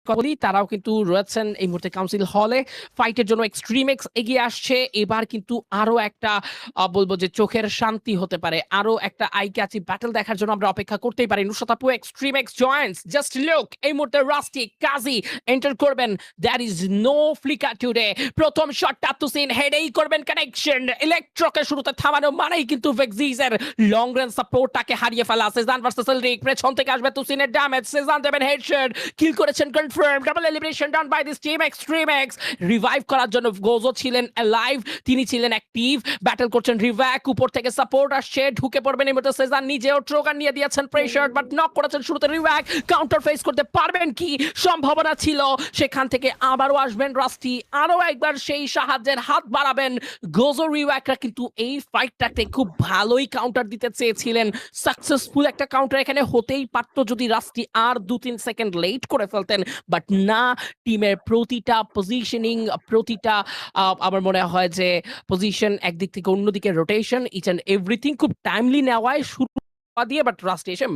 বলি তারাও কিন্তু রয়েছেন এই মুহূর্তে কাউন্সিল হলে ফাইটের জন্য এক্সট্রিম এক্স এগিয়ে আসছে এবার কিন্তু আরো একটা বলবো যে চোখের শান্তি হতে পারে আরো একটা আই ক্যাচি ব্যাটল দেখার জন্য আমরা অপেক্ষা করতেই পারি নুসরাত আপু extreme X joints just look এই মুহূর্তে রাস্টি কাজী এন্টার করবেন there is no flicker today প্রথম শটটা তুসিন হেডেই করবেন কানেকশন ইলেকট্রোকে শুরুতে থামানো মানেই কিন্তু ভেক্সিজের লং রেঞ্জ সাপোর্টটাকে হারিয়ে ফেলা সেজান ভার্সেস এলরিক পেছন থেকে আসবে তুসিনের ড্যামেজ সেজান দেবেন হেডশট কিল করেছেন confirm double elimination done by this team extreme X revive করার জন্য গোজো ছিলেন অ্যালাইভ তিনি ছিলেন অ্যাক্টিভ ব্যাটল করছেন রিভ্যাক উপর থেকে সাপোর্ট আসছে ঢুকে পড়বেন এই মুহূর্তে সেজান নিজেও ট্রোগান নিয়ে দিয়েছেন প্রেশার বাট নক করেছেন শুরুতে রিভ্যাক কাউন্টার ফেস করতে পারবেন কি সম্ভাবনা ছিল সেখান থেকে আবারও আসবেন রাস্টি আরো একবার সেই সাহায্যের হাত বাড়াবেন গোজো রিভ্যাকরা কিন্তু এই ফাইটটাতে খুব ভালোই কাউন্টার দিতে চেয়েছিলেন সাকসেসফুল একটা কাউন্টার এখানে হতেই পারতো যদি রাস্টি আর 2-3 সেকেন্ড লেট করে ফেলতেন বাট না টিমের প্রতিটা পজিশনিং প্রতিটা আমার মনে হয় যে পজিশন একদিক থেকে অন্যদিকে রোটেশন ইচ এন্ড এভরিথিং খুব টাইমলি নেওয়ায় শুরু দিয়ে বাট রাস্টি এসে